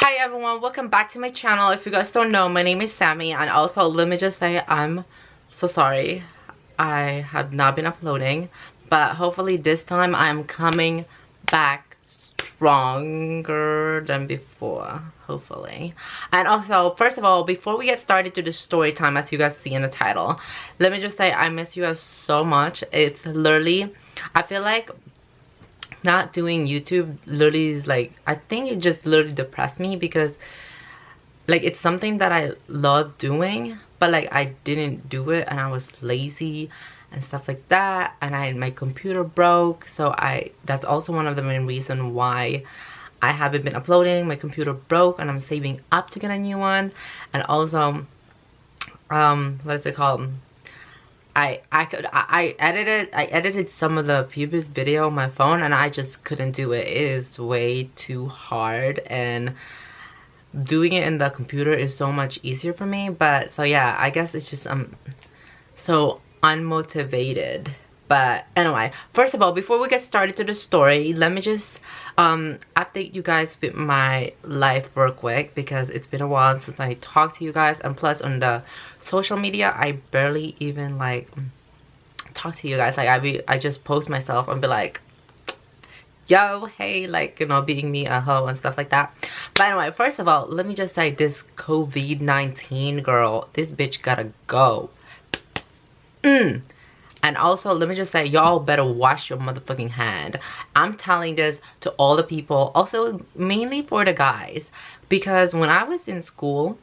Hi everyone, welcome back to my channel. If you guys don't know, my name is Sammy, and also let me just say I'm so sorry I have not been uploading, but hopefully this time I'm coming back stronger than before, hopefully. And also, first of all, before we get started to the story time, as you guys see in the title, let me just say I miss you guys so much. It's literally, I feel like not doing YouTube literally is like, I think it just literally depressed me because like it's something that I love doing, but like I didn't do it and I was lazy and stuff like that, and my computer broke, so that's also one of the main reason why I haven't been uploading. My computer broke and I'm saving up to get a new one. And also what is it called, I edited some of the previous video on my phone and I just couldn't do it. It is way too hard, and doing it in the computer is so much easier for me. But so yeah, I guess it's just so unmotivated. But anyway, first of all, before we get started to the story, let me just update you guys with my life real quick, because it's been a while since I talked to you guys, and plus on the social media I barely even like talk to you guys. Like I just post myself and be like, yo, hey, like, you know, being me a hoe and stuff like that. But anyway, first of all, let me just say this COVID-19 girl, this bitch gotta go. And also, let me just say, y'all better wash your motherfucking hand. I'm telling this to all the people, also mainly for the guys, because when I was in school,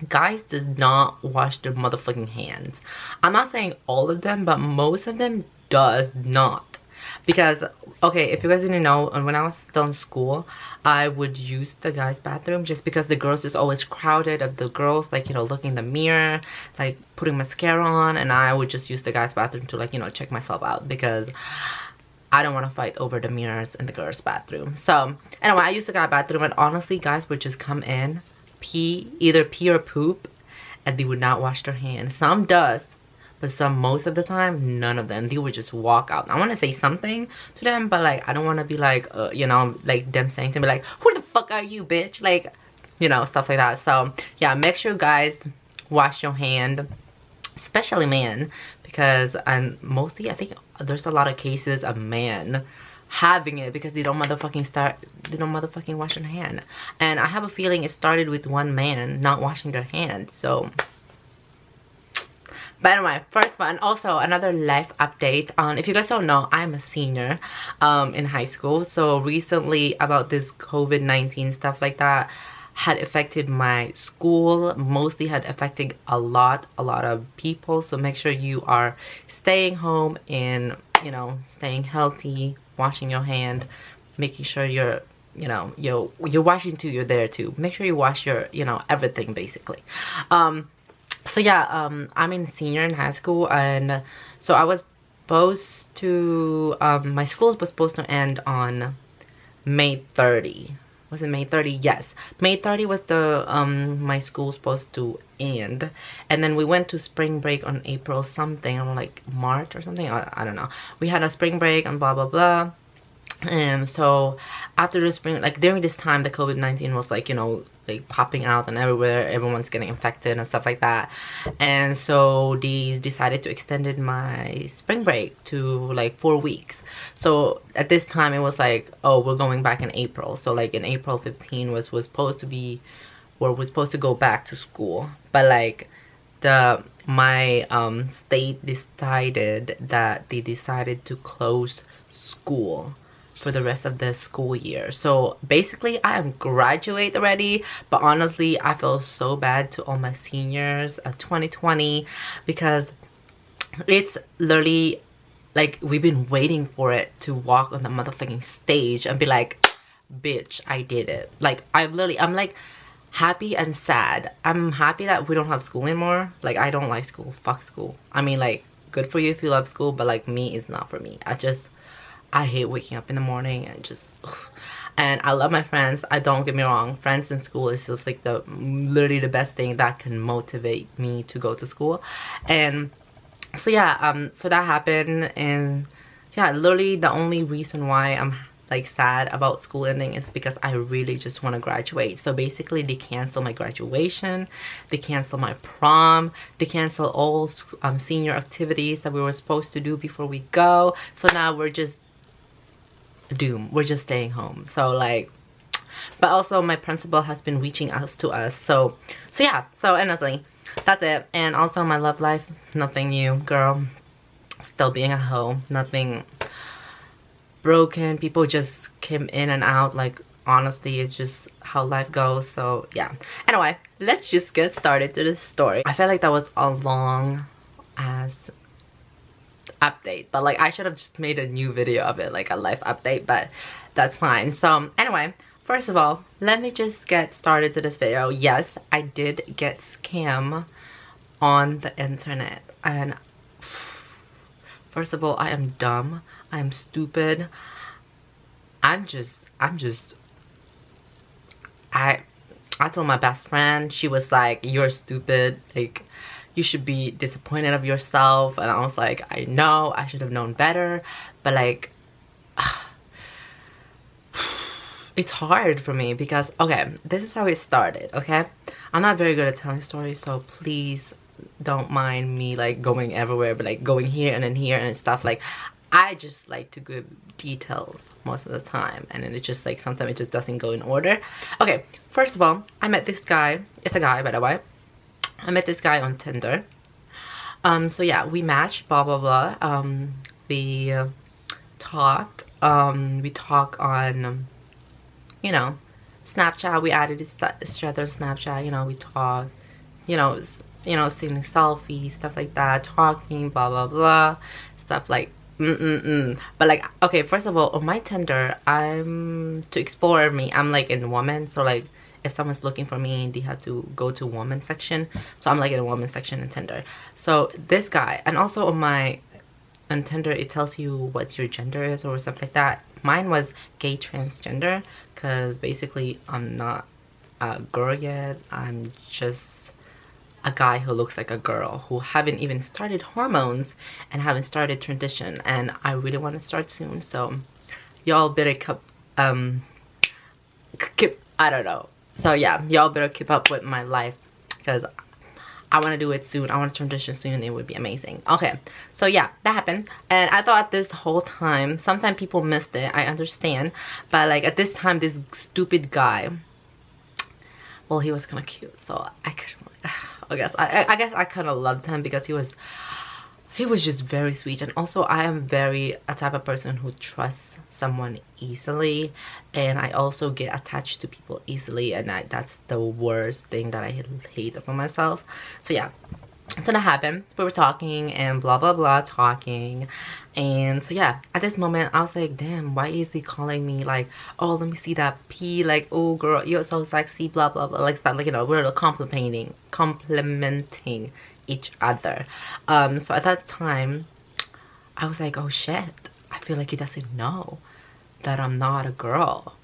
guys does not wash their motherfucking hands. I'm not saying all of them, but most of them does not. Because, okay, if you guys didn't know, when I was still in school, I would use the guys' bathroom just because the girls is always crowded of the girls, like, you know, looking in the mirror, like putting mascara on, and I would just use the guys' bathroom to, like, you know, check myself out, because I don't want to fight over the mirrors in the girls' bathroom. So anyway, I used the guy bathroom, and honestly, guys would just come in, either pee or poop, and they would not wash their hands. Some does, but most of the time, none of them. They would just walk out. I want to say something to them, but like I don't want to be like you know, like them saying to me like, who the fuck are you, bitch? Like, you know, stuff like that. So yeah, make sure guys wash your hand, especially men, because mostly I think there's a lot of cases of men having it because they don't motherfucking wash their hand. And I have a feeling it started with one man not washing their hands. So but anyway, first one, and also another life update. If you guys don't know, I'm a senior in high school. So recently, about this COVID-19 stuff like that had affected my school, mostly had affected a lot of people. So make sure you are staying home and, you know, staying healthy, washing your hand, making sure you're, you know, you're washing too, you're there too. Make sure you wash your, you know, everything basically. So yeah, I'm in senior in high school, and so I was supposed to, my school was supposed to end on May 30. Was it May 30? Yes. May 30 was the, my school supposed to end. And then we went to spring break on April something, on like March or something. I don't know. We had a spring break and blah, blah, blah. And so after the spring, like during this time, the COVID-19 was like, you know, like popping out and everywhere, everyone's getting infected and stuff like that. And so they decided to extend my spring break to like 4 weeks. So at this time it was like, oh, we're going back in April. So like in April 15 was supposed to be, or we're supposed to go back to school. But like my state decided that they decided to close school for the rest of the school year. So basically I am graduate already, but honestly I feel so bad to all my seniors of 2020, because it's literally like we've been waiting for it to walk on the motherfucking stage and be like, bitch, I did it. Like I'm like happy and sad. I'm happy that we don't have school anymore. Like I don't like school. Fuck school. I mean, like, good for you if you love school, but like me, it's not for me. I hate waking up in the morning and just ugh. And I love my friends. I don't get me wrong, friends in school is just like literally the best thing that can motivate me to go to school. And so yeah, so that happened, and yeah, literally the only reason why I'm like sad about school ending is because I really just want to graduate. So basically they cancel my graduation, they cancel my prom, they cancel all senior activities that we were supposed to do before we go. So now we're just doomed. We're just staying home. So like, but also my principal has been reaching out to us. So yeah, so honestly, that's it. And also my love life, nothing new, girl. Still being a hoe, nothing broken. People just came in and out. Like, honestly, it's just how life goes. So yeah, anyway, let's just get started to the story. I feel like that was a long ass update, but like I should have just made a new video of it, like a life update, but that's fine. So anyway, first of all, let me just get started to this video. Yes, I did get scammed on the internet, and first of all, I am dumb, I am stupid, I told my best friend, she was like, you're stupid, like you should be disappointed of yourself. And I was like, I know, I should have known better, but like it's hard for me because, okay, this is how it started. Okay, I'm not very good at telling stories, so please don't mind me like going everywhere, but like going here and then here and stuff. Like, I just like to give details most of the time, and then it's just like sometimes it just doesn't go in order. Okay, first of all, I met this guy. It's a guy, by the way. I met this guy on Tinder. So yeah, we matched, blah blah blah. We talked. We talk on, you know, Snapchat. We added each other on Snapchat. You know, we talk. You know, seeing selfies, stuff like that, talking, blah blah blah, stuff like but like, okay, first of all, on my Tinder, to explore me, I'm like in woman. So like, if someone's looking for me, they have to go to woman section. So I'm like in a woman section in Tinder. So this guy, and also on Tinder, it tells you what your gender is or something like that. Mine was gay transgender, because basically I'm not a girl yet. I'm just a guy who looks like a girl, who haven't even started hormones and haven't started transition, and I really want to start soon. So y'all better keep, I don't know. So yeah, y'all better keep up with my life, because I want to do it soon. I want to transition soon. It would be amazing. Okay, so yeah, that happened, and I thought this whole time, sometimes people missed it, I understand, but like at this time, this stupid guy, well, he was kind of cute, so I guess I kind of loved him, because he was just very sweet. And also, I am a type of person who trusts someone easily, and I also get attached to people easily, and that's the worst thing that I hate about myself. So yeah, so that happened. We were talking and blah blah blah, talking, and so yeah, at this moment I was like, damn, why is he calling me like, oh, let me see that P, like, oh girl, you're so sexy, blah blah blah, like stuff, like, you know, we're complimenting each other. So at that time I was like, oh shit, I feel like he doesn't know that I'm not a girl.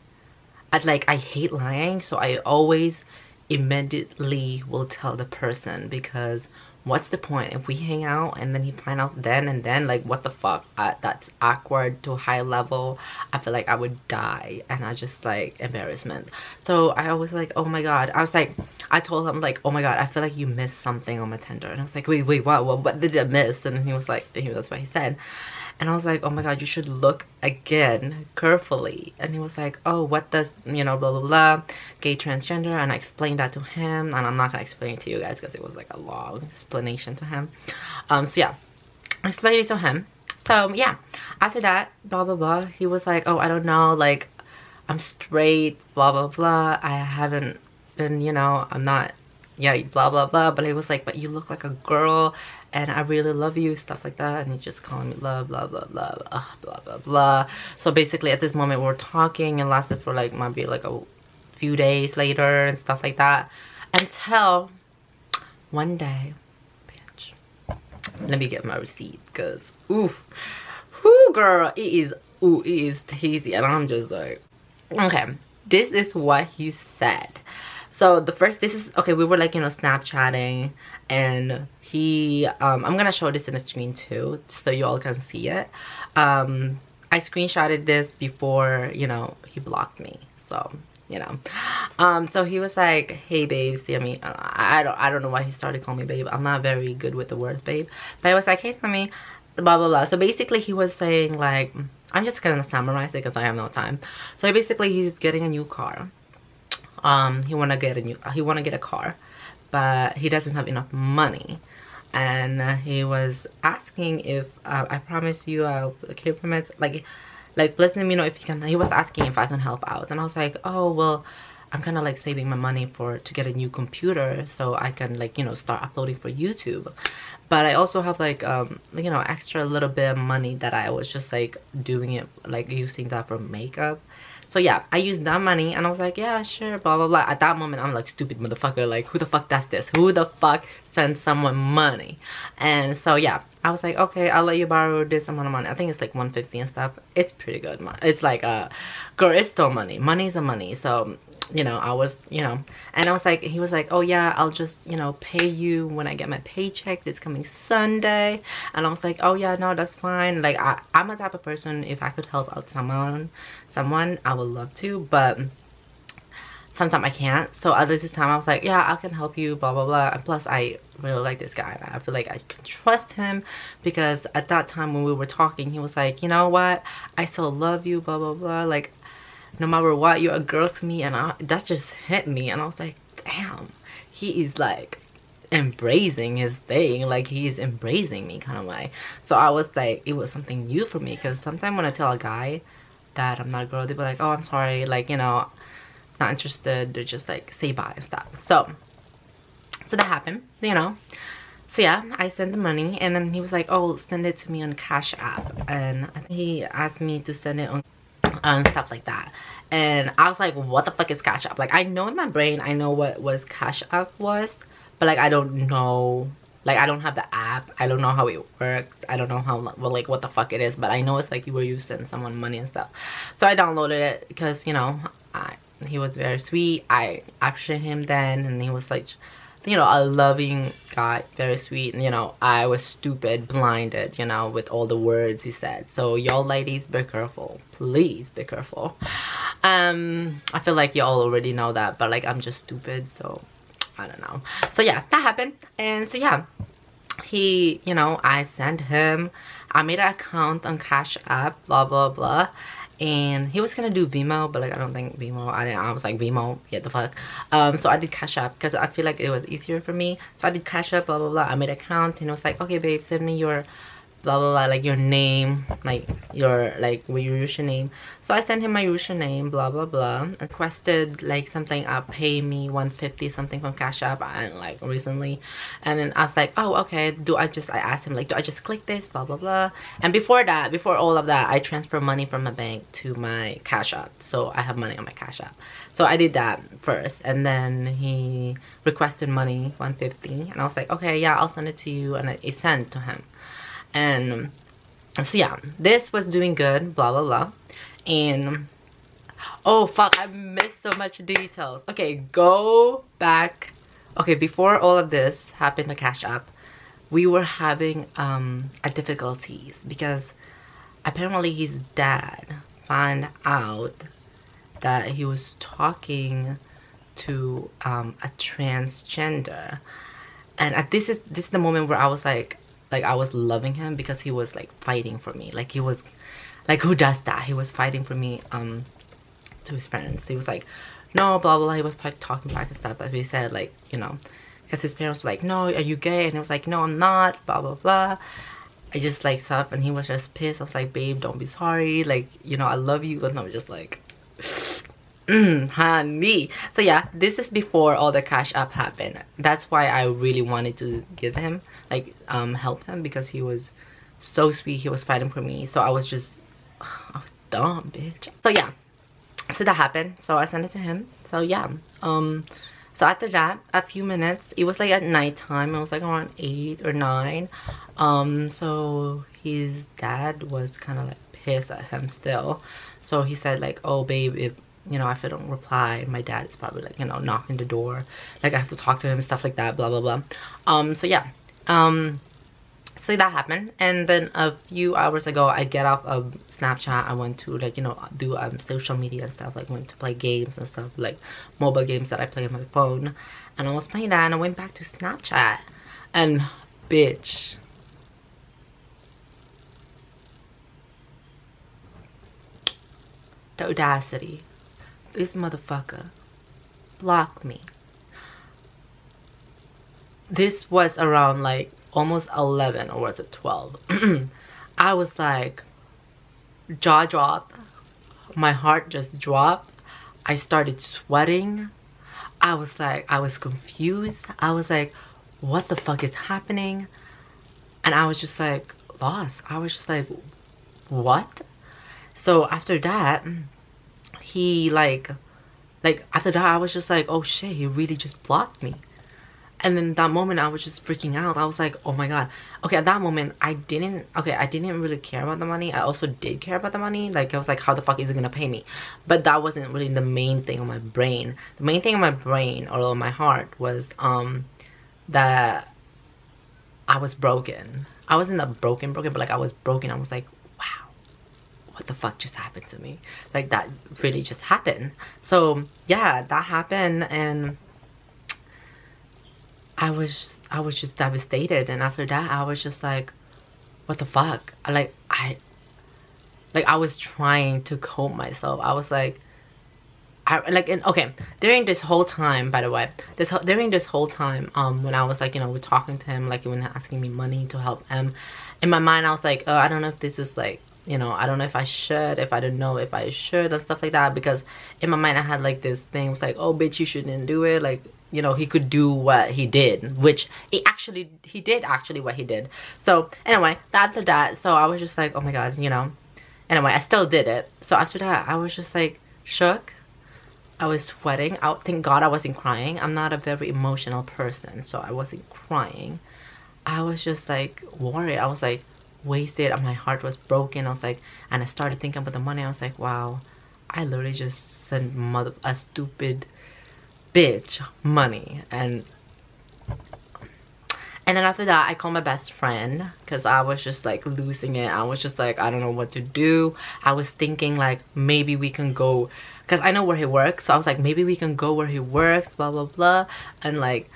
I hate lying, so I always immediately will tell the person, because what's the point if we hang out and then he find out then and then, like, what the fuck? That's awkward to a high level. I feel like I would die, and I just like embarrassment. So I was like, oh my god, I told him like, oh my god, I feel like you missed something on my Tinder. And I was like, wait, what did I miss? And he was like, that's what he said. And I was like, oh my god, you should look again carefully. And he was like, oh, what does, you know, blah blah blah, gay transgender. And I explained that to him, and I'm not gonna explain it to you guys because it was like a long explanation to him. So yeah, I explained it to him. So yeah, after that, blah blah blah, he was like, oh, I don't know, like, I'm straight, blah blah blah, I haven't been, you know, I'm not, yeah, blah blah blah. But he was like, but you look like a girl, and I really love you, stuff like that. And he just calling me love, blah blah blah blah blah blah blah. So basically at this moment we're talking, and lasted for like maybe like a few days later and stuff like that, until one day, bitch, let me get my receipt, because ooh girl, it is tasty. And I'm just like, okay, this is what he said. So the first, this is, okay, we were like, you know, Snapchatting, and he, I'm gonna show this in the screen too, so you all can see it. I screenshotted this before, you know, he blocked me. So, you know. So he was like, hey babes, I mean, I don't know why he started calling me babe. I'm not very good with the words babe. But he was like, hey Sammy, blah blah blah. So basically he was saying like, I'm just gonna summarize it because I have no time. So basically he's getting a new car. He wanna get a car, but he doesn't have enough money. And he was asking if I promise you I'll permits, like please let me know if you can. He was asking if I can help out, and I was like, oh well, I'm kind of like saving my money to get a new computer so I can, like, you know, start uploading for YouTube. But I also have like you know, extra little bit of money that I was just like doing it, like using that for makeup. So yeah, I used that money and I was like, yeah, sure, blah blah blah. At that moment I'm like, stupid motherfucker, like who the fuck does this? Who the fuck sends someone money? And so yeah, I was like, okay, I'll let you borrow this amount of money. I think it's like 150 and stuff. It's pretty good. It's like girl, it's still money. Money's a money. So, you know, I was, you know, and I was like, he was like, oh yeah, I'll just, you know, pay you when I get my paycheck this coming Sunday. And I was like, oh yeah, no, that's fine. Like I'm a type of person, if I could help out someone I would love to, but sometimes I can't. So at this time I was like, yeah, I can help you, blah blah blah. And plus I really like this guy and I feel like I can trust him, because at that time when we were talking he was like, you know what, I still love you, blah blah blah, like no matter what, you're a girl to me. And that just hit me, and I was like, damn, he is like embracing his thing, like he's embracing me kind of way. So I was like, it was something new for me, because sometimes when I tell a guy that I'm not a girl, they be like, oh I'm sorry, like, you know, not interested. They're just like, say bye and stuff. So that happened, you know. So yeah, I sent the money, and then he was like, oh, send it to me on Cash App. And I think he asked me to send it on stuff like that. And I was like, what the fuck is Cash App? Like, I know in my brain I know what Cash App was, but like I don't know, like I don't have the app, I don't know how it works, I don't know how, well, like what the fuck it is, but I know it's like you were you send someone money and stuff. So I downloaded it because, you know, he was very sweet. I appreciated him then, and he was like, you know, a loving guy, very sweet. And you know, I was stupid, blinded, you know, with all the words he said. So y'all ladies, be careful, please be careful. I feel like y'all already know that, but like I'm just stupid, so I don't know. So yeah, that happened. And so yeah, he, you know, I sent him, I made an account on Cash App, blah blah blah. And he was gonna do Venmo, but like I don't think Venmo, I was like, Venmo, yeah, the fuck. So I did Cash App because I feel like it was easier for me. So I did Cash App, blah blah blah. I made an account, and it was like, okay babe, send me your blah blah blah, like your name, like your, like your username. So I sent him my username, blah blah blah, requested like something, pay me 150 something from Cash App, and like recently. And then I was like, oh okay, I asked him like, do I just click this, blah blah blah. And before all of that, I transfer money from my bank to my Cash App, so I have money on my Cash App. So I did that first, and then he requested money, 150, and I was like, okay, yeah, I'll send it to you. And I sent to him. And so yeah, this was doing good, blah blah blah. And oh fuck, I missed so much details. Okay, go back. Okay, before all of this happened to Cash App, we were having a difficulties because apparently his dad found out that he was talking to a transgender. And this is the moment where I was like I was loving him, because he was like fighting for me. Like he was like, who does that? He was fighting for me to his parents. He was like, no, blah blah blah. He was like talking back and stuff, but he said like, you know, because his parents were like, no, are you gay? And he was like, no, I'm not, blah blah blah. I just like stuff, and he was just pissed. I was like, babe, don't be sorry, like, you know, I love you. And I was just like, honey. So yeah, this is before all the Cash App happened. That's why I really wanted to give him, like, help him, because he was so sweet. He was fighting for me. So I was just, I was dumb, bitch. So yeah, so that happened. So I sent it to him. So yeah, so after that, a few minutes, it was like at nighttime, it was like around 8 or 9. So his dad was kind of like pissed at him still. So he said like, oh babe, if, you know, if I don't reply, my dad is probably like, you know, knocking the door, like I have to talk to him, stuff like that, blah blah blah. So yeah, so So that happened. And then a few hours ago, I get off of Snapchat. I went to, like, you know, do social media stuff, like went to play games and stuff, like mobile games that I play on my phone. And I was playing that, and I went back to Snapchat, and bitch, the audacity, this motherfucker blocked me. This was around like almost 11, or was it 12? I was like, jaw dropped, my heart just dropped, I started sweating. I was like, I was confused. I was like, what the fuck is happening? And I was just like lost. I was just like, what? So after that, he like after that, I was just like, oh shit, he really just blocked me. And then that moment, I was just freaking out. I was like, oh my god. Okay, at that moment, I didn't really care about the money. I also did care about the money. Like, I was like, how the fuck is it gonna pay me? But that wasn't really the main thing on my brain. The main thing on my brain, or on my heart, was that I was broken. I wasn't that broken, but like I was broken. I was like, wow, what the fuck just happened to me? Like, that really just happened. So yeah, that happened, and I was just devastated. And after that, I was just like, what the fuck? I was trying to cope myself. I was like, okay, during this whole time, by the way, during this whole time, when I was like, you know, talking to him, like when asking me money to help him, in my mind I was like, oh, I don't know if this is like, you know, I don't know if I should, if I don't know if I should, and stuff like that. Because in my mind I had like this thing, it was like, oh bitch, you shouldn't do it. Like, you know, he could do what he did, which he did actually what he did. So anyway, after that, so I was just like, oh my god, you know. Anyway, I still did it. So after that, I was just like shook. I was sweating. Thank god I wasn't crying. I'm not a very emotional person, so I wasn't crying. I was just like worried. I was like wasted, and my heart was broken. I was like, and I started thinking about the money. I was like, wow, I literally just sent a stupid bitch money. And then after that, I called my best friend, because I was just like losing it. I was just like, I don't know what to do. I was thinking like, maybe we can go, because I know where he works, so I was like, maybe we can go where he works, blah blah blah, and like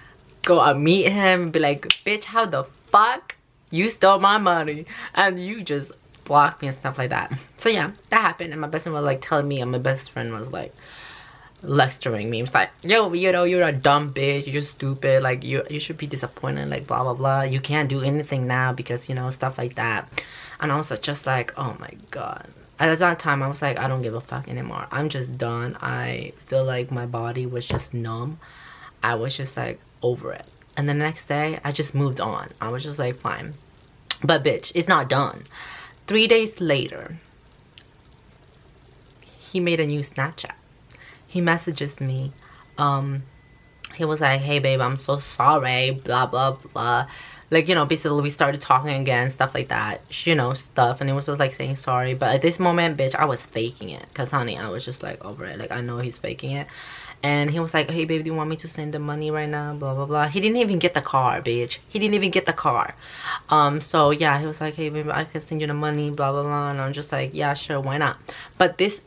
go out meet him and be like, bitch, how the fuck you stole my money and you just blocked me and stuff like that. So yeah, that happened. And my best friend was like telling me, and my best friend was like lecturing me. It's like, yo, you know, you're a dumb bitch, you're just stupid, like you should be disappointed, like blah blah blah, you can't do anything now because, you know, stuff like that. And I was just like, oh my god. At that time, I was like, I don't give a fuck anymore. I'm just done. I feel like my body was just numb. I was just like over it. And the next day, I just moved on. I was just like, fine. But bitch, it's not done. 3 days later, he made a new Snapchat. He messages me. He was like, hey babe, I'm so sorry, blah blah blah. Like, you know, basically we started talking again, stuff like that, you know, stuff. And it was just like saying sorry. But at this moment, bitch, I was faking it, because honey, I was just like over it. Like, I know he's faking it. And he was like, hey babe, do you want me to send the money right now, blah blah blah. He didn't even get the car, bitch. He didn't even get the car. So yeah, he was like, hey babe, I can send you the money, blah blah blah. And I'm just like, yeah, sure, why not? But this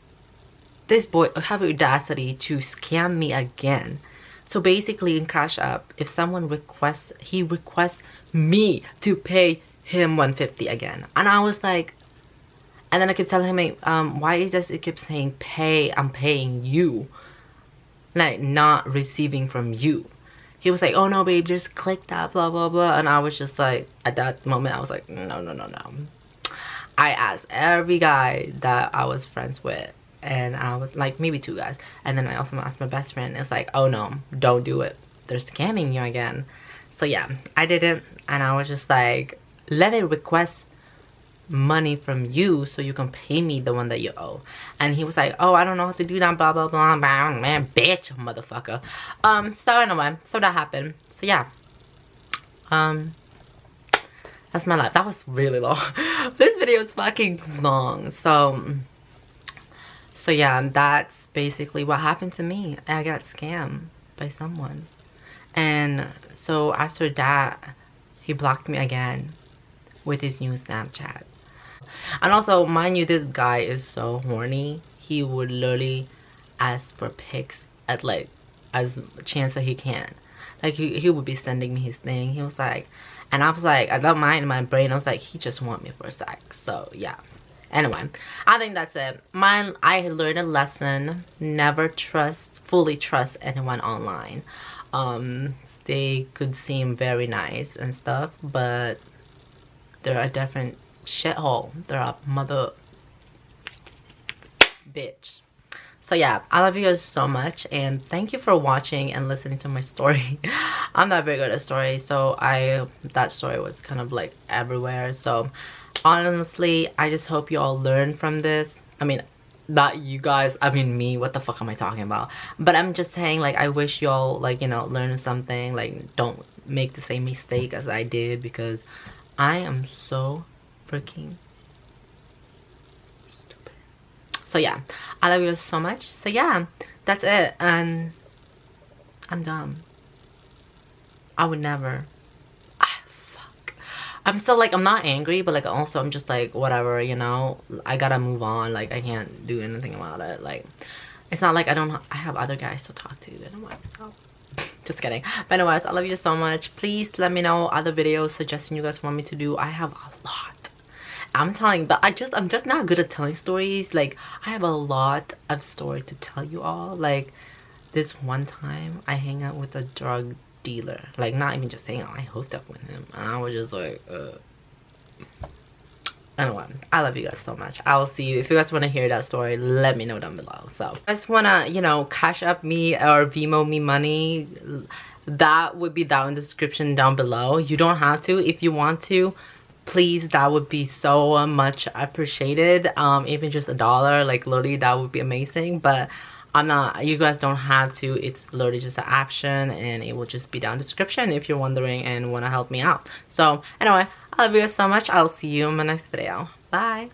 boy have the audacity to scam me again. So basically, in Cash App, if someone requests me to pay him $150 again. And I was like, and then I kept telling him, why is this? It keeps saying pay, I'm paying you, like not receiving from you. He was like, oh no babe, just click that, blah blah blah. And I was just like, at that moment I was like, no no no no. I asked every guy that I was friends with, and I was like, maybe 2 guys, and then I also asked my best friend. It's like, oh no, don't do it, they're scamming you again. So yeah, I did it. And I was just like, let me request money from you so you can pay me the one that you owe. And he was like, oh, I don't know how to do that, blah blah blah, man, bitch, motherfucker. So anyway, so that happened. So yeah, that's my life. That was really long. This video is fucking long. So yeah, that's basically what happened to me. I got scammed by someone. And so after that, he blocked me again. with his new Snapchat. And also, mind you, this guy is so horny. He would literally ask for pics at like as chance that he can. Like he would be sending me his thing. He was like, and I was like, I got mine in my brain. I was like, he just want me for sex. So yeah. Anyway, I think that's it. I learned a lesson. Never fully trust anyone online. They could seem very nice and stuff, but they're a different shithole. They're a mother bitch. So yeah, I love you guys so much, and thank you for watching and listening to my story. I'm not very good at stories, so that story was kind of like everywhere. So honestly, I just hope you all learn from this. I mean, not you guys, I mean me, what the fuck am I talking about? But I'm just saying, like, I wish y'all, like, you know, learn something. Like, don't make the same mistake as I did, because I am so freaking stupid. So yeah, I love you so much. So yeah, that's it, and I'm dumb. I would never. I'm still like, I'm not angry, but like also I'm just like, whatever, you know, I gotta move on. Like, I can't do anything about it. Like, it's not like I have other guys to talk to anyway, so just kidding. But anyways, I love you so much. Please let me know other videos, suggestions you guys want me to do. I have a lot, I'm telling, but I'm just not good at telling stories. Like, I have a lot of story to tell you all. Like, this one time I hang out with a drug dealer, like, not even just saying, I hooked up with him, and I was just like, anyway, I love you guys so much. I'll see you. If you guys want to hear that story, let me know down below. So if you guys want to, you know, cash up me or Venmo me money, that would be down in the description down below. You don't have to. If you want to, please, that would be so much appreciated. Even just $1, like, literally, that would be amazing. But I'm not, you guys don't have to. It's literally just an option, and it will just be down in the description if you're wondering and want to help me out. So anyway, I love you guys so much. I'll see you in my next video. Bye.